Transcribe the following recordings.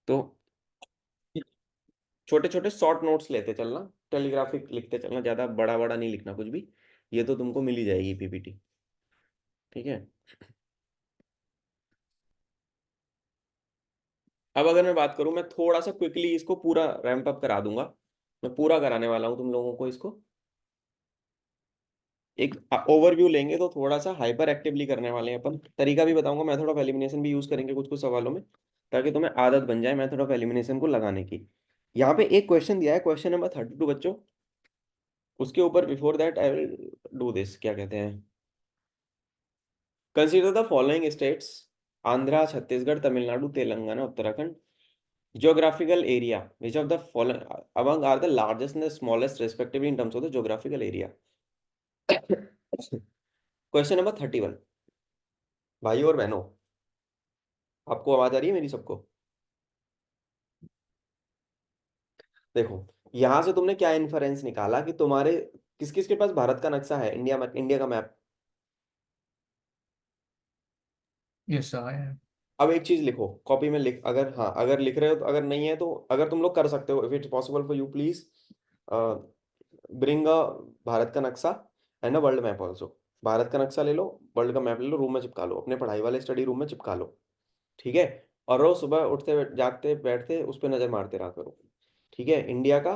तो छोटे छोटे शॉर्ट नोट्स लेते चलना, टेलीग्राफिक लिखते चलना, ज्यादा बड़ा बड़ा नहीं लिखना कुछ भी। ये तो तुमको मिल ही जाएगी पीपीटी। ठीक है। अब अगर मैं बात करूं, मैं थोड़ा सा क्विकली इसको पूरा रैंप अप करा दूंगा। मैं पूरा कराने वाला हूं तुम लोगों को इसको। एक ओवरव्यू लेंगे तो थोड़ा सा हाइपर एक्टिवली करने वाले हैं अपन। तरीका भी बताऊंगा, मेथड ऑफ एलिमिनेशन भी यूज करेंगे कुछ कुछ सवालों में, ताकि तुम्हें आदत बन जाए मेथड ऑफ एलिमिनेशन को लगाने की। यहाँ पे एक क्वेश्चन दिया है, क्वेश्चन नंबर 32 बच्चों। उसके ऊपर before that I will do this, क्या कहते हैं, consider the following states, Andhra, Chhattisgarh, Tamil Nadu, Telangana, Uttarakhand, geographical area which of the following among are the largest and the smallest respectively in terms of the geographical area. Question number 31। भाई और बहनों, आपको आवाज आ रही है मेरी सबको? देखो, यहां से तुमने क्या इन्फरेंस निकाला कि तुम्हारे किस किस के पास भारत का नक्शा है, इंडिया का मैप। यस आया। अब एक चीज लिखो कॉपी में, लिख, अगर हाँ अगर लिख रहे हो तो, अगर नहीं है तो, अगर तुम लोग कर सकते हो, if it's possible for you please bring a Bharat का नक्शा and a world map also. Bharat का नक्शा ले लो, वर्ल्ड का मैप ले लो, रूम में चिपका लो, अपने पढ़ाई वाले स्टडी रूम में चिपका लो। ठीक है। और रोज सुबह उठते जागते बैठते उस पर नजर मारते रहा करो। ठीक है, इंडिया का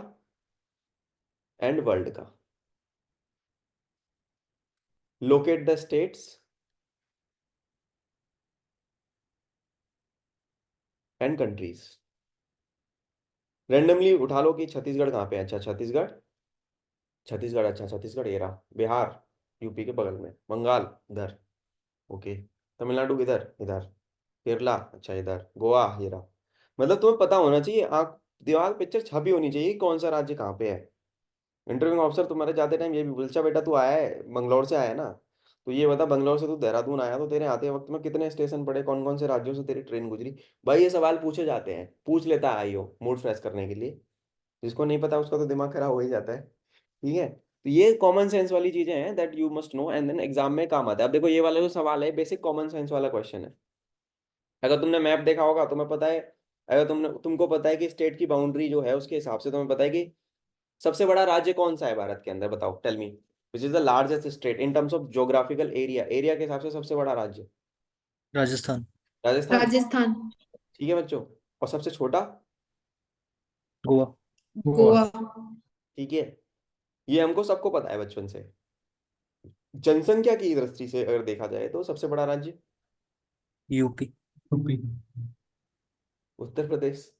एंड वर्ल्ड का। Locate the states and countries. Randomly उठा लो कि छत्तीसगढ़ कहाँ पे है। अच्छा छत्तीसगढ़, छत्तीसगढ़, अच्छा छत्तीसगढ़ ये रहा। बिहार यूपी के बगल में, बंगाल इधर, ओके। तमिलनाडु किधर, इधर। केरला अच्छा इधर, गोवा ये रहा। मतलब तुम्हें पता होना चाहिए, आंख दिमाग पिक्चर छपी होनी चाहिए कि कौन सा राज्य कहाँ पे है। इंटरव्यू ऑफिसर तुम्हारे जाते टाइम ये भी पूछा, बेटा तू आया है बंगलौर से आया है ना, तो ये बता बंगलौर से तू देहरादून आया तो तेरे आते वक्त में कितने स्टेशन पड़े, कौन कौन से राज्यों से तेरी ट्रेन गुजरी। भाई ये सवाल पूछे जाते हैं, पूछ लेता है आईओ मूड फ्रेश करने के लिए। जिसको नहीं पता उसका तो दिमाग खराब हो ही जाता है। ठीक है, तो ये कॉमन सेंस वाली चीजें हैं that you must know and then exam में काम आता है। अब देखो ये वाला जो सवाल है बेसिक कॉमन सेंस वाला क्वेश्चन है। अगर तुमने मैप देखा होगा तुम्हें पता है, अगर तुमको पता है कि स्टेट की बाउंड्री जो है उसके हिसाब से तुम्हें पता है कि सबसे बड़ा राज्य कौन सा है भारत के अंदर, बताओ tell me which is the largest state in terms of geographical area, area के हिसाब से सबसे बड़ा राज्य। राजस्थान। राजस्थान। राजस्थान। ठीक है बच्चों। और सबसे छोटा? गोवा। गोवा। गोवा। ठीक है, ये हमको सबको पता है बचपन से। जनसंख्या की दृष्टि से अगर देखा जाए तो सबसे बड़ा राज्य यूपी। यूपी। उत्तर प्रदेश।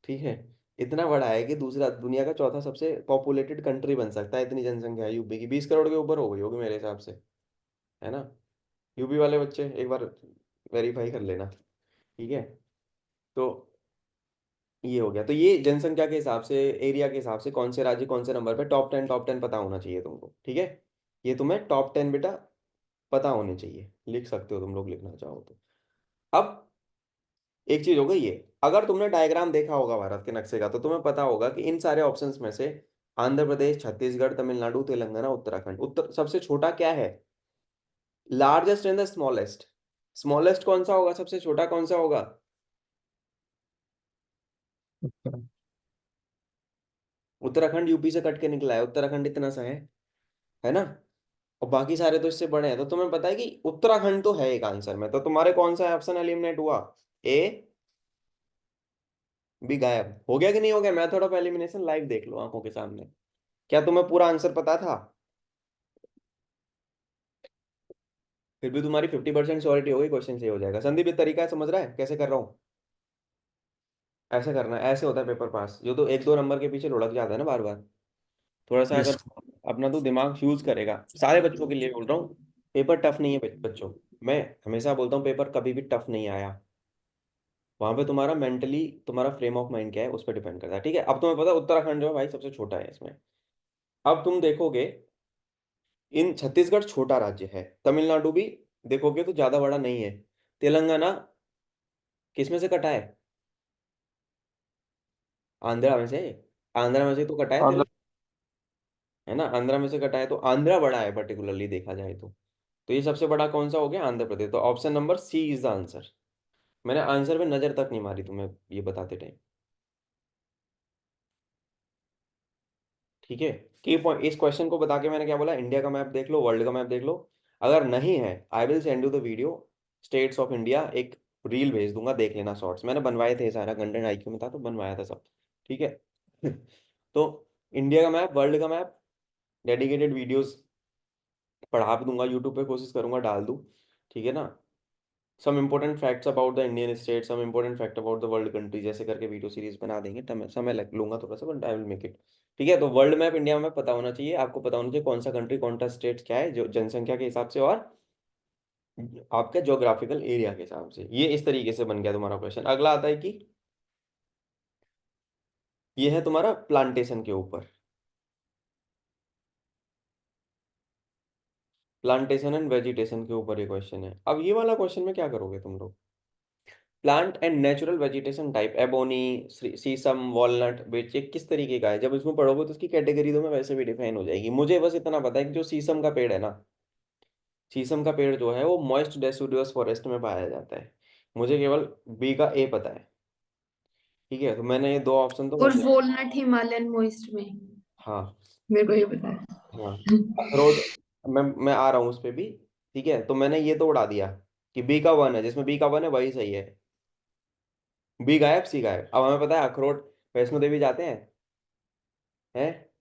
ठीक है, इतना बड़ा है कि दूसरा दुनिया का चौथा सबसे पॉपुलेटेड कंट्री बन सकता है, इतनी जनसंख्या है यूपी की, 20 करोड़ के ऊपर हो गई होगी मेरे हिसाब से, है ना। यूपी वाले बच्चे एक बार वेरीफाई कर लेना। ठीक है, तो ये हो गया। तो ये जनसंख्या के हिसाब से, एरिया के हिसाब से कौन से राज्य कौन से नंबर पे, टॉप 10 पता होना चाहिए तुमको। ठीक है, ये तुम्हें टॉप 10 बेटा पता होने चाहिए, लिख सकते हो तुम लोग लिखना चाहो तो। अब एक चीज हो गई ये, अगर तुमने डायग्राम देखा होगा भारत के नक्शे का तो तुम्हें पता होगा कि इन सारे ऑप्शंस में से आंध्र प्रदेश, छत्तीसगढ़, तमिलनाडु, तेलंगाना, उत्तराखंड, उत्तर सबसे छोटा क्या है, largest and the smallest. Smallest कौन सा होगा, सबसे छोटा कौन सा होगा? उत्तराखंड यूपी से कट के निकला है, उत्तराखंड इतना सा है ना। और बाकी सारे तो इससे बड़े हैं, तो तुम्हें पता है कि उत्तराखंड तो है एक आंसर में, तो तुम्हारे कौन सा ऑप्शन एलिमिनेट हुआ? ए भी गायब हो गया कि नहीं हो गया? मेथड ऑफ एलिमिनेशन लाइव देख लो आंखों के सामने। क्या तुम्हें पूरा आंसर पता था? फिर भी तुम्हारी 50% श्योरिटी हो गई क्वेश्चन सही हो जाएगा। संदीप ये तरीका समझ रहा है कैसे कर रहा हूँ? ऐसे करना है, ऐसे होता है पेपर पास, जो तो 1-2 नंबर के पीछे लुढ़क जाता है ना बार बार। थोड़ा सा यस। अगर अपना तो दिमाग यूज करेगा, सारे बच्चों के लिए बोल रहा हूँ, पेपर टफ नहीं है बच्चों। मैं हमेशा बोलता हूँ पेपर कभी भी टफ नहीं आया। वहां पे तुम्हारा मेंटली, तुम्हारा फ्रेम ऑफ माइंड क्या है उस पर डिपेंड करता है। ठीक है, अब तुम्हें पता है उत्तराखंड जो है भाई सबसे छोटा है इसमें। अब तुम देखोगे इन छत्तीसगढ़ छोटा राज्य है, तमिलनाडु भी देखोगे तो ज्यादा बड़ा नहीं है। तेलंगाना किसमें से कटा है? आंध्रा में से। आंध्रा में से तो कटा है आंध्र। है ना, आंध्रा में से कटा है, तो आंध्रा बड़ा है पर्टिकुलरली देखा जाए तो। तो ये सबसे बड़ा कौन सा हो गया? आंध्र प्रदेश। तो option number C is the answer. मैंने आंसर पे नजर तक नहीं मारी तुम्हें ये बताते टाइम। ठीक है, की पॉइंट इस क्वेश्चन को बता के मैंने क्या बोला, इंडिया का मैप देख लो, वर्ल्ड का मैप देख लो। अगर नहीं है, I will send you the video, states of India, एक रील भेज दूंगा, देख लेना शॉर्ट्स, मैंने बनवाए थे, सारा कंटेंट आईक्यू में था तो बनवाया था सब। ठीक है। तो इंडिया का मैप, वर्ल्ड का मैप, डेडिकेटेड वीडियोस पढ़ा भी दूंगा यूट्यूब पे, कोशिश करूंगा डाल दूं। ठीक है ना। Some important facts about the Indian state, some important fact about the world country, जैसे करके वीडियो सीरीज बना देंगे, समय लग लूंगा थोड़ा सा, but I will make it. ठीक है, तो वर्ल्ड मैप इंडिया में पता होना चाहिए, आपको पता होना चाहिए कौन सा कंट्री कौन सा स्टेट क्या है, जो जनसंख्या के हिसाब से और आपके ज्योग्राफिकल एरिया के हिसाब से। ये इस तरीके से बन गया तुम्हारा क्वेश्चन। अगला आता है कि ये है तुम्हारा प्लांटेशन के ऊपर, प्लांटेशन एंड वेजिटेशन के ऊपर ये क्वेश्चन है। अब ये वाला क्वेश्चन में क्या करोगे तुम लोग, plant and natural vegetation type, ebony, sesame, walnut, बेच, ये किस तरीके का है, जब इसमें पढ़ोगे तो उसकी कैटेगरी तो मैं वैसे भी डिफाइन हो जाएगी। मुझे बस इतना पता है कि जो सीसम का पेड़ है ना, शीशम का पेड़ जो है वो मॉइस्ट डेसिडुअस फॉरेस्ट में पाया जाता है। मुझे केवल बी का ए पता है। ठीक है, तो मैंने ये दो ऑप्शन तो और वैसे। वॉलनट हिमालयन मॉइस्ट में, हाँ। मेरे को ये पता है। हाँ, अखरोट, मैं आ रहा हूँ उस पे भी। ठीक है, तो मैंने ये तो उड़ा दिया कि बी का वन है, जिसमें बी का वन है वही सही है। बी गायब, सी गायब। अब हमें पता है अखरोट वैष्णो देवी जाते हैं, हैं,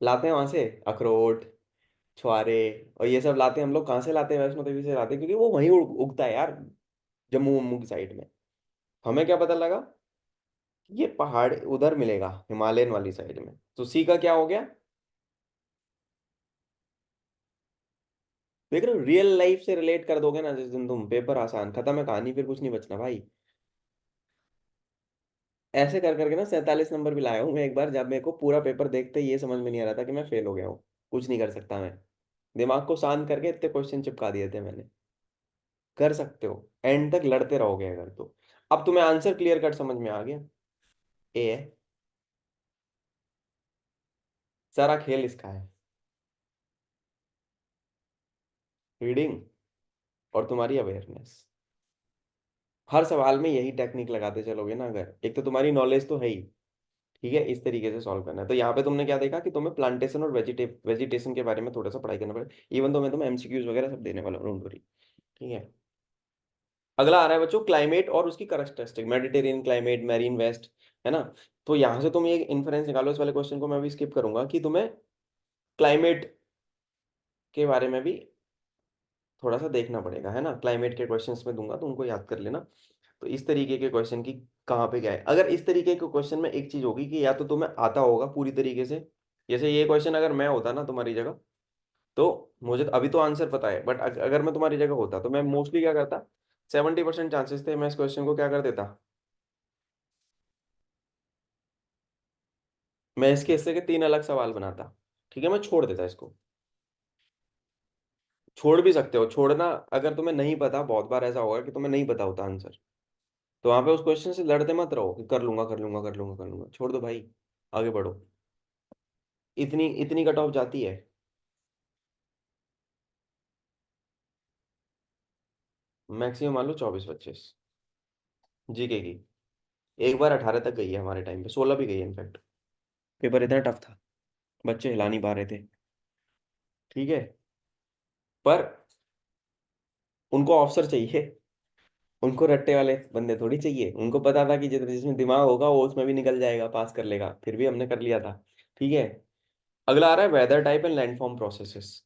लाते हैं वहां से अखरोट, छुआरे और ये सब लाते हैं हम लोग। कहाँ से लाते हैं, वैष्णो देवी से लाते हैं, क्योंकि वो वहीं उगता है यार, जम्मू वम्मू की साइड में। हमें क्या पता लगा, ये पहाड़ उधर मिलेगा हिमालयन वाली साइड में, तो सी का क्या हो गया। देख रहे हो, रियल लाइफ से रिलेट कर दोगे ना जिस दिन तुम, पेपर आसान, खत्म है कहानी, फिर कुछ नहीं बचना भाई। ऐसे कर करके ना 47 नंबर भी लाया हूँ मैं एक बार, जब मेरे को पूरा पेपर देखते ही ये समझ में नहीं आ रहा था कि मैं फेल हो गया हूँ, कुछ नहीं कर सकता मैं। दिमाग को शांत करके इतने क्वेश्चन चिपका दिए थे मैंने। कर सकते हो, एंड तक लड़ते रहोगे अगर तो। अब तुम्हें आंसर क्लियर कट समझ में आ गया, ए है, सारा खेल इसका है, रीडिंग और तुम्हारी अवेयरनेस। हर सवाल में यही टेक्निक लगाते चलोगे ना, अगर एक तो तुम्हारी नॉलेज तो है ही। ठीक है, इस तरीके से सॉल्व करना है। तो यहाँ पे तुमने क्या देखा कि तुम्हें प्लांटेशन और वेजिटेशन के बारे में थोड़ा सा पढ़ाई करना पड़ेगा, इवन तो मैं तुम्हें एमसीक्यूज वगैरह सब देने वाला हूँ, डोंट वरी। ठीक है। अगला आ रहा है बच्चों, क्लाइमेट और उसकी characteristic, Mediterranean climate, marine west, है ना। तो यहाँ से तुम ये इन्फरेंस निकालो, इस वाले क्वेश्चन को मैं भी स्किप करूंगा, कि तुम्हें क्लाइमेट के बारे में भी थोड़ा सा देखना पड़ेगा, है ना। क्लाइमेट के क्वेश्चंस में दूंगा तो उनको याद कर लेना। तो इस तरीके के क्वेश्चन की कहाँ पे क्या है, अगर इस तरीके के क्वेश्चन में एक चीज होगी कि या तो तुम्हें आता होगा पूरी तरीके से, जैसे ये क्वेश्चन अगर मैं होता ना तुम्हारी जगह, तो मुझे अभी तो आंसर पता है, बट अगर मैं तुम्हारी जगह होता तो मैं मोस्टली क्या करता, 70% चांसेस थे मैं इस क्वेश्चन को क्या कर देता, मैं इसके हिस्से के 3 अलग सवाल बनाता। ठीक है, मैं छोड़ देता इसको। छोड़ भी सकते हो, छोड़ना अगर तुम्हें नहीं पता, बहुत बार ऐसा होगा कि तुम्हें नहीं पता होता आंसर, तो वहां पे उस क्वेश्चन से लड़ते मत रहो कि कर लूंगा कर लूंगा कर लूंगा कर लूंगा, छोड़ दो भाई, आगे बढ़ो। इतनी इतनी कट ऑफ जाती है। मैक्सिमम मान लो 24-25 जीके की। एक बार 18 तक गई है, हमारे टाइम पे 16 भी गई है इनफैक्ट। पेपर इतना टफ था, बच्चे हिला नहीं पा रहे थे। ठीक है, पर उनको अफसर चाहिए, उनको रट्टे वाले बंदे थोड़ी चाहिए। उनको पता था कि जिसमें दिमाग होगा वो उसमें भी निकल जाएगा, पास कर लेगा, फिर भी हमने कर लिया था। ठीक है। अगला आ रहा है weather type and landform processes.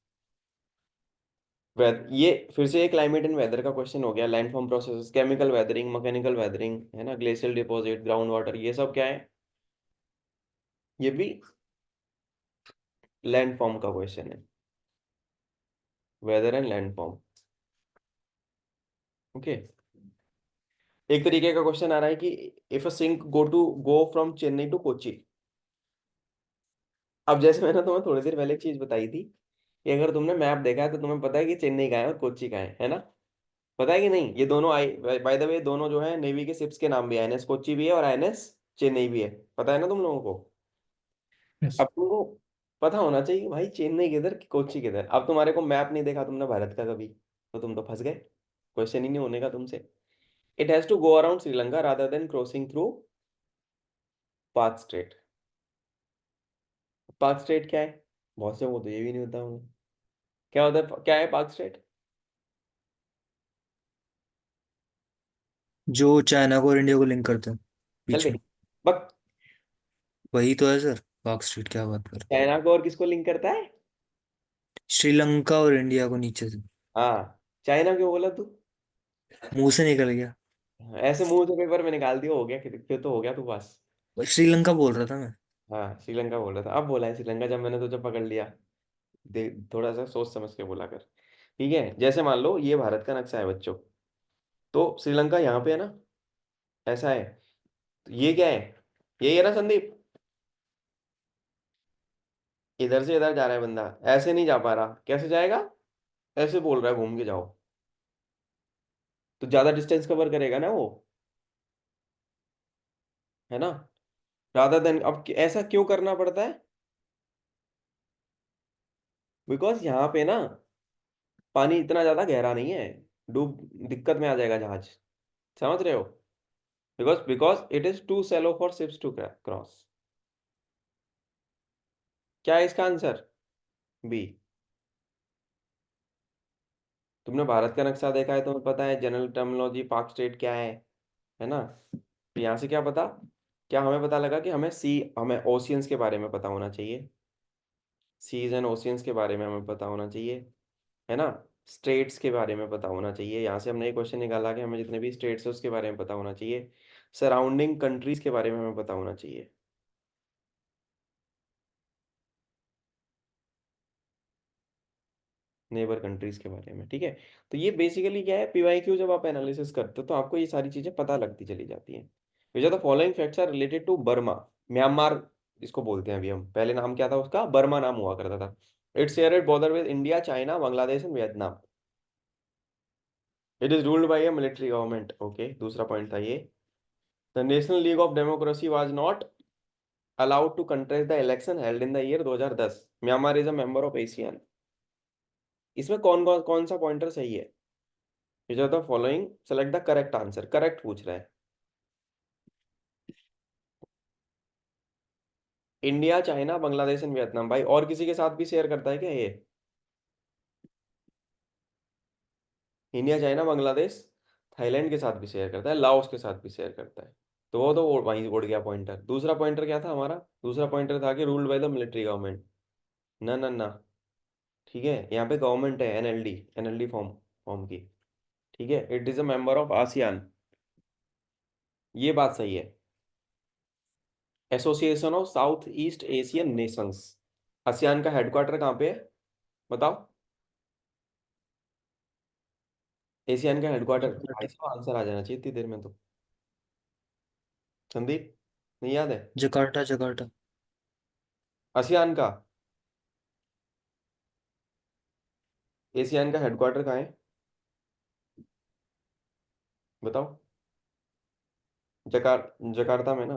ये फिर से क्लाइमेट एंड वेदर का क्वेश्चन हो गया। Landform processes, chemical weathering, mechanical weathering, है ना, ग्लेशियल डिपॉजिट, ग्राउंड वाटर, ये सब क्या है, ये भी लैंडफॉर्म का क्वेश्चन है, वेदर एंड लैंडफॉर्म। ओके। एक तरीके का क्वेश्चन आ रहा है कि if a sink go from Chennai to Kochi. अब जैसे मैंने तुम्हें थोड़ी देर पहले एक चीज बताई थी कि अगर तुमने मैप देखा है तो तुम्हें पता है कि चेन्नई का है और कोच्चि का है ना। पता है कि नहीं, ये दोनों आई, बाय द वे दोनों जो है नेवी के शिप्स के नाम भी, आईएनएस कोच्चि भी है और आईएनएस चेन्नई भी है। पता है ना तुम लोगों को। यस। अब तुमको पता होना चाहिए कि भाई चेन्नई किधर कोच्चि किधर। अब तुम्हारे को मैप नहीं देखा तुमने भारत का कभी, तो तुम तो फंस गए, क्वेश्चन ही नहीं होने का तुमसे। It has to go around Sri Lanka rather than crossing through पाक स्ट्रेट। पाक स्ट्रेट क्या है? बहुत से वो तो ये भी नहीं होता होंगे। क्या होता है, क्या है पाक स्ट्रेट? जो चाइना को और इंडिया को लिंक करते हैं चल बीच बे में। बक। वही तो है सर, पार्क स्ट्रीट क्या बात कर रहे चाइना को और किसको लिंक करता है? हैं? श्रीलंका और इंडिया को नीचे से। हाँ, चाइना क्यों बोला तू? मुंह से निकल गया। ऐसे मुंह से पेपर में निकाल दिया, हो गया क्यों, तो हो गया तू पास। श्रीलंका बोल रहा था मैं। हाँ, श्रीलंका बोल रहा था, अब बोला है श्रीलंका जब मैंने तुझे पकड़ लिया। देख, थोड़ा सा सोच समझ के बोला कर। ठीक है, जैसे मान लो ये भारत का नक्शा है बच्चों, तो श्रीलंका यहाँ पे है ना, ऐसा है। तो ये क्या है? ये है ना संदीप, इधर से इधर जा रहा है बंदा, ऐसे नहीं जा पा रहा, कैसे जाएगा? ऐसे बोल रहा है घूम के जाओ, तो ज्यादा डिस्टेंस कवर करेगा ना वो, है ना। रादर देन, अब ऐसा क्यों करना पड़ता है? बिकॉज यहाँ पे ना पानी इतना ज्यादा गहरा नहीं है, डूब दिक्कत में आ जाएगा जहाज। समझ रहे हो? Because because it is too shallow for ships to cross. क्या है इसका आंसर? बी। तुमने भारत का नक्शा देखा है, तुम्हें पता है जनरल टर्मिनोलॉजी पाक स्टेट क्या है ना। तो यहाँ से क्या पता, क्या हमें पता लगा कि हमें ओशियंस के बारे में पता होना चाहिए। सीज एंड ओशियंस के बारे में हमें पता होना चाहिए, है ना। स्टेट्स के बारे में पता होना चाहिए, यहाँ से हमने एक क्वेश्चन निकाला कि हमें जितने भी स्टेट्स है उसके बारे में पता होना चाहिए। सराउंडिंग कंट्रीज के बारे में हमें पता होना चाहिए। नेबर कंट्रीज के बारे में, ठीक है। तो ये बेसिकली क्या है, पीवाईक्यू जब आप एनालिसिस करते हो तो आपको ये सारी चीजें पता लगती चली जाती हैं। Which are the following facts are related to Burma, Myanmar इसको बोलते हैं अभी हम, पहले नाम क्या था उसका, बर्मा नाम हुआ करता था। It's shared border with India, China, Bangladesh and Vietnam. It is ruled by a military government. Okay, दूसरा पॉइंट था ये। The national league of democracy was not allowed to contest the election held in the year 2010। Myanmar is a member of ASEAN. इसमें कौन सा pointer सही है? Which are the following select the correct answer, correct पूछ रहा है। India, China, Bangladesh and Vietnam. भाई और किसी के साथ भी शेयर करता है क्या ये? इंडिया, चाइना, बांग्लादेश, थाईलैंड के साथ भी शेयर करता है, लाओस के साथ भी शेयर करता है। तो वो तो वहीं उड़ गया पॉइंटर। दूसरा पॉइंटर क्या था हमारा? दूसरा पॉइंटर था कि ruled by the military government. ना ना ना, ठीक है, यहाँ पे गवर्नमेंट है, एनएलडी, एनएलडी फॉर्म फॉर्म की। ठीक है, it is a member of ASEAN, ये बात सही है। Association of south east Asian Nations. ASEAN का हेडक्वार्टर कहाँ पे है, बताओ? एशियन का हेडक्वार्टर, भाई साहब आंसर आ जाना चाहिए इतनी देर में तो। संदीप, नहीं याद है? Jakarta Jakarta. आसियान का, एशियन का हेडक्वार्टर कहाँ है, बताओ? जकार्ता में ना।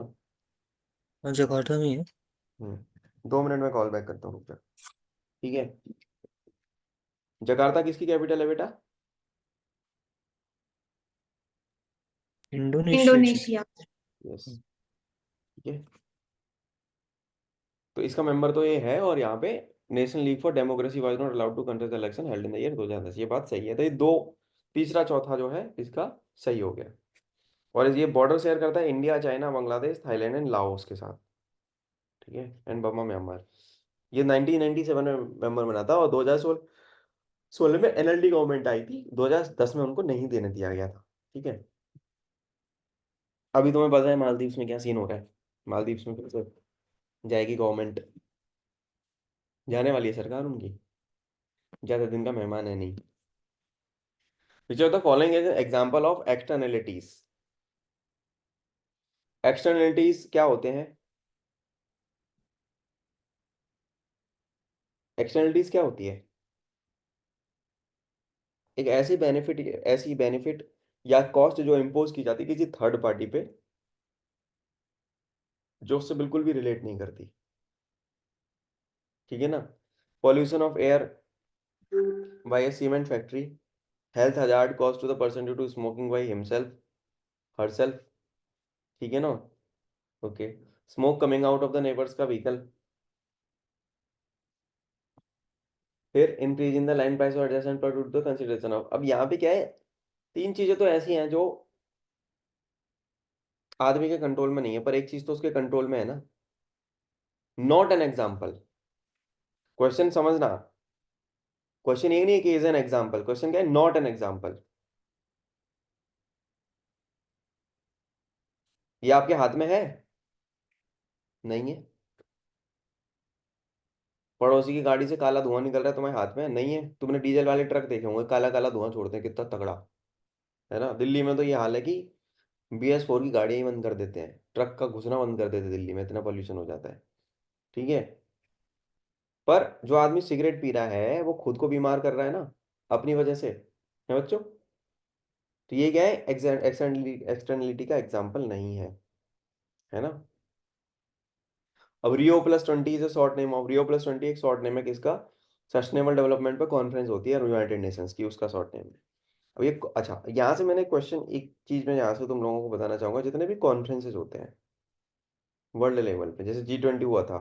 हाँ जकार्ता में ही है। 2 मिनट में कॉल बैक करता हूँ, रुक जा। ठीक है, जकार्ता किसकी कैपिटल है बेटा? इंडोनेशिया की। इंडोनेशिया। यस, ठीक है। तो इसका मेंबर तो ये है, और यहाँ पे national league for democracy was not allowed to contest the election held in the year 2010। ये बात सही है, तो ये दो, तीसरा चौथा जो है इसका सही हो गया। और ये बॉर्डर शेयर करता है India, China, Bangladesh, Thailand and Laos के साथ। ठीक है, एंड बर्मा, म्यांमार। ये 1997 में मेंबर बना था, और 2016 में एनएलडी गवर्नमेंट आई थी, 2010 में उनको नहीं देने दिया गया था। ठीक है। अभी तुम्हें पता है मालदीव्स में क्या सीन हो रहा है? मालदीव्स में फिर से जाएगी गवर्नमेंट, जाने वाली है सरकार उनकी, ज्यादा दिन का मेहमान है नहीं। Which are the following is example of externalities. Externalities क्या होते हैं? एक्सटर्नलिटीज क्या होती है? एक ऐसी बेनिफिट या कॉस्ट जो इम्पोज की जाती है किसी थर्ड पार्टी पे, जो उससे बिल्कुल भी रिलेट नहीं करती। ठीक है ना। Pollution of air by a cement factory, health hazard cause to the person due to smoking by himself, herself, ठीक है ना? Okay. Smoke coming out of the neighbours का व्हीकल। फिर increase in the line price और adjustment पर the consideration of. अब यहाँ पे क्या है, तीन चीजें तो ऐसी हैं जो आदमी के कंट्रोल में नहीं है, पर एक चीज तो उसके कंट्रोल में है ना। Not an example. क्वेश्चन समझना, क्वेश्चन ये नहीं है कि इज एन एग्जाम्पल, क्वेश्चन क्या है, नॉट एन एग्जाम्पल। ये आपके हाथ में है? नहीं है। पड़ोसी की गाड़ी से काला धुआं निकल रहा है, तुम्हारे हाथ में है? नहीं है। तुमने डीजल वाले ट्रक देखे होंगे, काला काला धुआं छोड़ते हैं, कितना तगड़ा है ना। दिल्ली में तो ये हाल है कि BS4 की गाड़ियां ही बंद कर देते हैं, ट्रक का घुसना बंद कर देते हैं, दिल्ली में इतना पॉल्यूशन हो जाता है। ठीक है। पर जो आदमी सिगरेट पी रहा है वो खुद को बीमार कर रहा है ना, अपनी वजह से, है बच्चों। तो ये क्या है, एक्सटर्नलिटी का एग्जाम्पल नहीं है ना। अब Rio+20 is a short name of, Rio+20 एक शॉर्ट नेम है किसका, सस्टेनेबल डेवलपमेंट पे कॉन्फ्रेंस होती है यूनाइटेड नेशंस की, उसका शॉर्ट नेम है। अब ये अच्छा, यहाँ से मैंने क्वेश्चन, एक चीज मैं यहाँ से तुम लोगों को बताना चाहूंगा, जितने भी कॉन्फ्रेंसेस होते हैं वर्ल्ड लेवल पे, जैसे G20 हुआ था,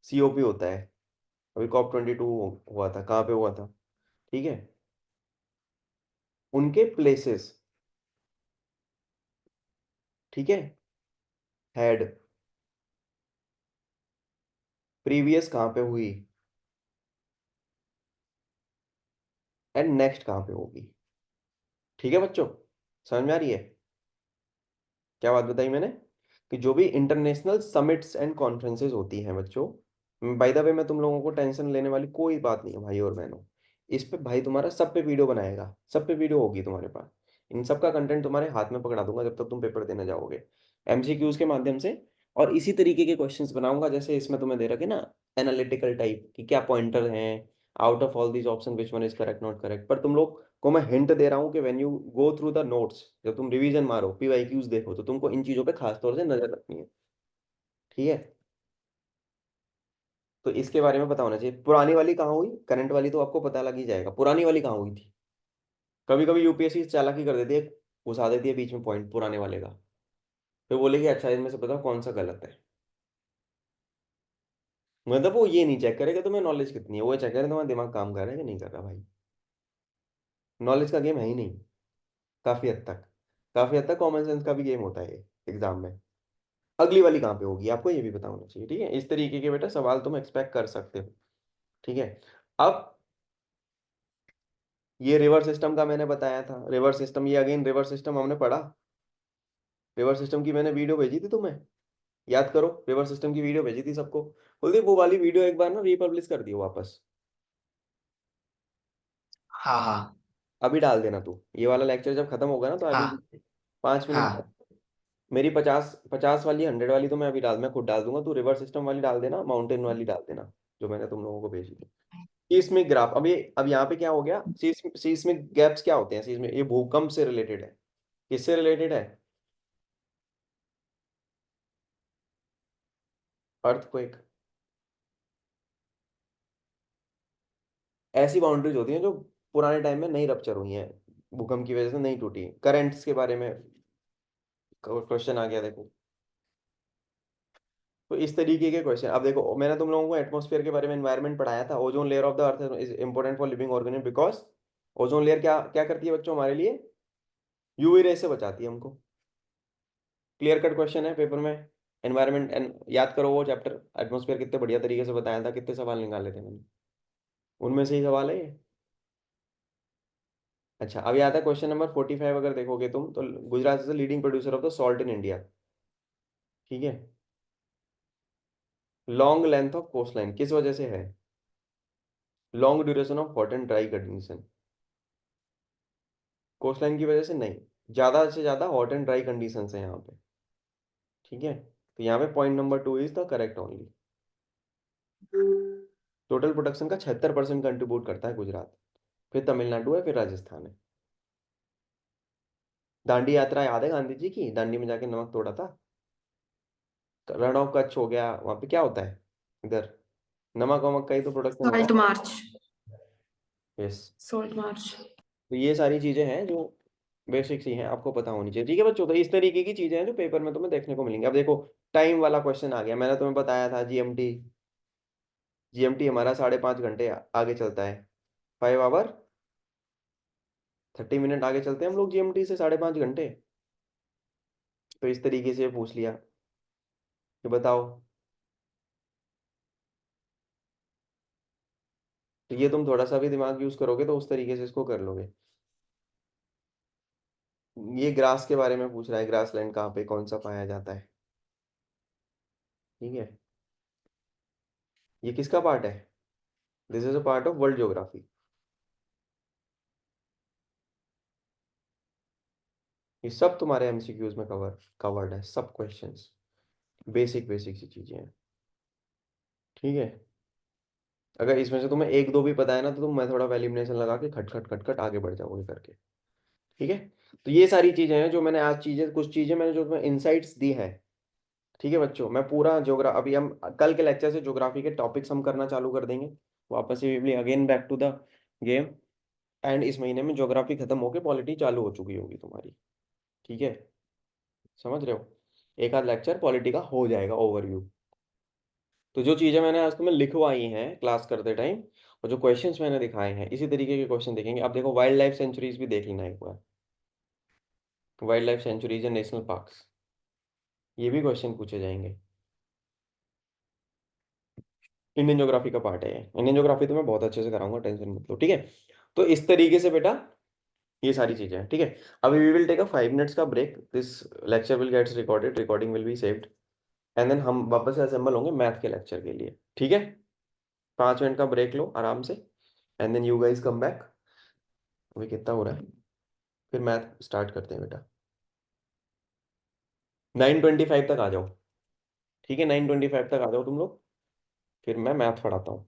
COP होता है, अभी COP22 हुआ था, कहाँ पे हुआ था, ठीक है। उनके प्लेसेस, ठीक है, हेड प्रीवियस कहाँ पे हुई एंड नेक्स्ट कहाँ पे होगी। ठीक है बच्चों, समझ में आ रही है क्या बात बताई मैंने, कि जो भी इंटरनेशनल समिट्स एंड कॉन्फ्रेंसेस होती हैं बच्चों, बाय द वे मैं तुम लोगों को टेंशन लेने वाली कोई बात नहीं है भाई और बहनों। इस पे भाई तुम्हारा सब पे वीडियो बनाएगा, सब पे वीडियो होगी तुम्हारे पास, इन सब का कंटेंट तुम्हारे हाथ में पकड़ा दूंगा जब तक तुम पेपर देने जाओगे, MCQs के माध्यम से। और इसी तरीके के क्वेश्चंस बनाऊंगा जैसे इसमें तुम्हें दे रखे ना, एनालिटिकल टाइप, कि क्या पॉइंटर हैं, out of all these option which one is correct not correct. पर तुम लोग को मैं हिंट दे रहा हूँ कि when you go through the notes, जब तुम रिवीजन मारो, PYQs देखो, तो तुमको इन चीजों पे खास तौर से नजर रखनी है। ठीक है। तो इसके बारे में पता होना चाहिए, पुरानी वाली कहाँ हुई, करंट वाली तो आपको पता लग ही जाएगा, पुरानी वाली कहाँ हुई थी। कभी कभी UPSC चालाकी कर देती है, घुसा देती है बीच में पॉइंट पुराने वाले का, फिर बोलेगी अच्छा इनमें से बताओ कौन सा गलत है। मतलब वो ये नहीं चेक करेगा तुम्हें नॉलेज कितनी है, वो चेक करेगा तुम्हारा दिमाग काम कर रहा है कि नहीं कर रहा भाई। नॉलेज का गेम है ही नहीं, काफी हद तक, काफी हद तक कॉमन सेंस का भी गेम होता है एग्जाम में। अगली वाली कहाँ पे होगी आपको ये भी पता होना चाहिए, ठीक है। इस तरीके के बेटा सवाल तुम एक्सपेक्ट कर सकते हो, ठीक है। अब ये रिवर सिस्टम का मैंने बताया था, रिवर सिस्टम, ये अगेन रिवर सिस्टम हमने पढ़ा, रिवर सिस्टम की मैंने वीडियो भेजी थी तुम्हें, याद करो, रिवर सिस्टम की वीडियो भेजी थी सबको। बोलते वो वाली वीडियो एक बार ना रीपब्लिश कर दियो वापस, हाँ हाँ अभी डाल देना तू, ये वाला लेक्चर जब खत्म होगा ना तो अभी हाँ 5 मिनट बाद, हाँ मेरी 50 50 वाली 100 वाली तो मैं अभी मैं खुद डाल दूंगा, तू रिवर सिस्टम वाली डाल देना, माउंटेन वाली डाल देना, जो मैंने तुम लोगों को भेजी थी। सीस्मिक ग्राफ, अब यहाँ पे क्या हो गया, सीस्मिक गैप्स क्या होते हैं, सीस्मिक, ये भूकंप से रिलेटेड है, किससे रिलेटेड है, अर्थक्वेक। ऐसी बाउंड्रीज होती हैं जो पुराने टाइम में नहीं रप्चर हुई हैं, भूकंप की वजह से नहीं टूटी, करंट्स के बारे में क्वेश्चन आ गया देखो। तो इस तरीके के क्वेश्चन, अब देखो मैंने तुम लोगों को एटमॉस्फेयर के बारे में, एनवायरनमेंट पढ़ाया था, ozone layer of the earth is important for living organism because ozone layer क्या क्या करती है बच्चों हमारे लिए, UV रे से बचाती है हमको। क्लियर कट क्वेश्चन है पेपर में, एनवायरनमेंट एंड, याद करो वो चैप्टर एटमॉस्फेयर कितने बढ़िया तरीके से बताया था, कितने सवाल निकाले थे मैंने, उनमें से ही सवाल है ये। अच्छा, अब आता है क्वेश्चन नंबर 45, अगर देखोगे तुम तो, Gujarat is the leading producer of the salt in India, ठीक है। Long length of coast line किस वजह से है, long duration of hot and dry condition, coast line की वजह से नहीं, ज्यादा से ज्यादा हॉट एंड ड्राई कंडीशन है यहाँ पे, ठीक है। तो यहाँ पे point number 2 is the correct only. Total production का 76% कंट्रीब्यूट करता है गुजरात, फिर तमिलनाडु है, फिर राजस्थान है। दांडी यात्रा याद है गांधी जी की, दांडी में जाके नमक तोड़ा था। रण ऑफ कच्छ हो गया, वहां पे क्या होता है, इधर नमक वमक का ही तो प्रोडक्शन होता सॉल्ट मार्च, है। यस। Salt march. तो ये सारी चीजें हैं जो बेसिक्स ही हैं, आपको पता होनी चाहिए। ठीक है बच्चों, तो इस तरीके की चीजें हैं जो पेपर में तुम्हें देखने को मिलेंगी। अब देखो, टाइम वाला क्वेश्चन आ गया, मैंने तुम्हें बताया था जीएमटी। जीएमटी हमारा 5.5 घंटे आगे चलता है, 5 आवर 30 मिनट आगे चलते हैं हम लोग जीएमटी से 5.5 घंटे। तो इस तरीके से पूछ लिया कि बताओ, तो ये तुम थोड़ा सा भी दिमाग यूज करोगे तो उस तरीके से इसको कर लोगे। ये ग्रास के बारे में पूछ रहा है, ग्रास लैंड कहाँ पे कौन सा पाया जाता है। ठीक है, ये किसका पार्ट है? This is a part of world geography. ये सब तुम्हारे एमसीक्यूज में कवर्ड है, सब क्वेश्चंस, बेसिक बेसिक सी चीजें हैं। ठीक है, अगर इसमें से तुम्हें एक दो भी पता है ना, तो तुम मेथड ऑफ एलिमिनेशन लगा के खट खट खट खट आगे बढ़ जाओगे करके। ठीक है, तो ये सारी चीजें हैं जो मैंने आज चीजें, कुछ चीजें मैंने जो तुम्हें इंसाइट्स दी है। ठीक है बच्चों, मैं पूरा ज्योग्राफी, अभी हम कल के लेक्चर से ज्योग्राफी के टॉपिक्स हम करना चालू कर देंगे वापस से, again back to the game. And इस महीने में ज्योग्राफी खत्म होके पॉलिटी चालू हो चुकी होगी तुम्हारी। ठीक है, समझ रहे हो, एक आध लेक्चर पॉलिटी का हो जाएगा ओवरव्यू। तो जो चीज़ें मैंने आज तुम्हें लिखवाई हैं क्लास करते टाइम, और जो क्वेश्चंस मैंने दिखाए हैं, इसी तरीके के क्वेश्चन देखेंगे। अब देखो, वाइल्ड लाइफ सेंचुरीज भी देख लेना एक बार, wildlife sanctuaries and national parks, ये भी क्वेश्चन पूछे जाएंगे। इंडियन ज्योग्राफी का पार्ट है ये। इंडियन ज्योग्राफी तो मैं बहुत अच्छे से कराऊंगा, टेंशन मत लो। ठीक है, तो इस तरीके से बेटा ये सारी चीजें हैं। ठीक है, अभी we will take a 5 minutes का break, this lecture will gets recorded, recording will be saved, and then हम वापस से असेंबल होंगे मैथ के लेक्चर के लिए। ठीक है, 5 मिनट का ब्रेक लो आराम से, and then you guys come back. अभी कितना हो रहा है, फिर मैथ स्टार्ट करते हैं बेटा। 9:25 तक आ जाओ। ठीक है, 9:25 तक आ जाओ तुम लोग, फिर मैं मैथ पढ़ाता हूँ।